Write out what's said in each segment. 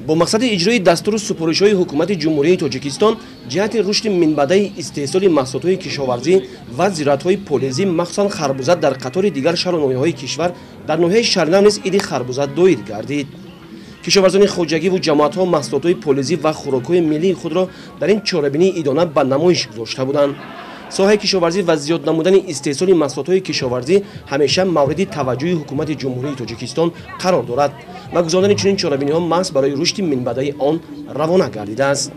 با مقصد اجرای دستور سپارش‌های حکومت جمهوری تاجیکستان جهت رشد منبعی استحصال محصولات کشاورزی و زراعت‌های پولیزی مخصوصاً خربوزه در قطار دیگر شهر و ناحیه‌های کشور در ناحیه شرنم نیز عید خربوزه دایر گردید. کشاورزان خوجگی و جماعت‌ها محصولات پولیزی و خوراک‌های ملی خود را در این چهاربینی عیدانه به نمایش گذاشته بودند. ساحه کشاورزی و زیاد نمودن استحصال محصولات کشاورزی همیشه مورد توجه حکومت جمهوری تاجیکستان قرار دارد و گذراندن چنین چهاربینی‌ها محض برای رشد منبعی آن روانه گردیده است.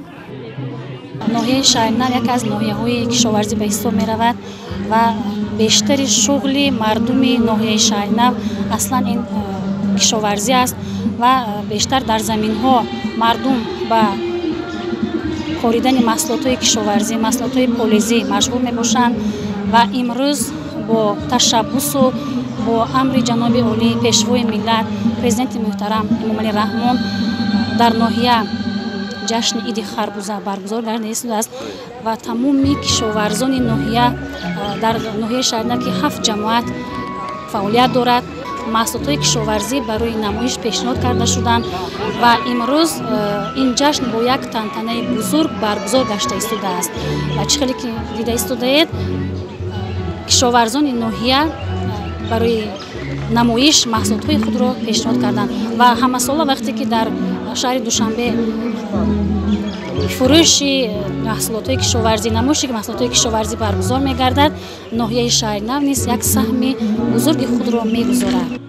ناحیه شهرنم یک از ناحیه‌های کشاورزی به حساب می‌رود و بیشتر شغل مردم ناحیه شهرنم اصلا این کشاورزی است و بیشتر در زمین‌ها مردم با خریدن محصولات کشاورزی، محصولات پولیزی مشغول می‌باشند و امروز با تشبث و با امر جناب عالی پیشوای ملت پرزیدنت محترم امامعلی رحمان در ناحیه جشن عید خربوزه برگزار گردیده است و تمام کشاورزان ناحیه در ناحیه شهرنم که 7 جماعت فعالیت دارد محصولات کشاورزی برای نمایش پیشنهاد کرده شدند و امروز این جشن با یک تنتنه بزرگ برگزار گشته ایستاده است و چخیلی که دیده ایستاده اید کشاورزان ناحیه برای نمایش محصولات خود را پیشنهاد کردند و همه ساله وقتی که در شهر دوشنبه فروش محصولات کشاورزی نمایش محصولات کشاورزی برگزار می‌گردد ناحیه شهرنم نیز یک سهم بزرگ خود را می‌گذارد.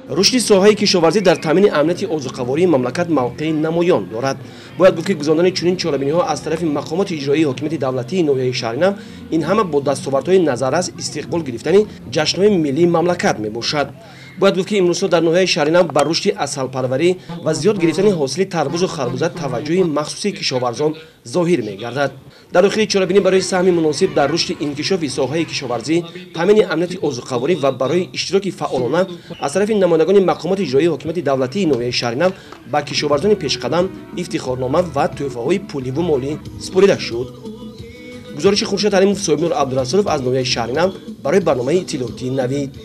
رشد ساحه کشاورزی در تامین امنیت عضوقواری مملکت موقع نمایان دارد. باید بود که گذراندن چنین چهاربینی‌ها از طرف مقامات اجرایی حاکمیت دولتی ناحیه شهرنم این همه با دستاوردهای نظررس استقبال گرفتن جشن‌های ملی مملکت میباشد. باید بود که امروز در ناحیه شهرنم بر رشد عسل‌پروری و زیاد گرفتن حاصل تربوز و خربوزه توجه مخصوصی کشاورزان ظاهر می‌گردد. در داخل چهاربینی برای سهم مناسب در رشد انکشاف ساحه کشاورزی، تامین امنیت عضوقواری و برای اشتراک فعالانه از طرف نمایندگان مقامات اجرایی حکومت دولتی ناحیه شهرنم با کشاورزان پیشقدم افتخارنامه و تحفه‌های پولی و مالی سپرده شد. گزارش خورشید علیموف صاحب نور عبدالرسولف از ناحیه شهرنم برای برنامه اطلاعاتی نوید.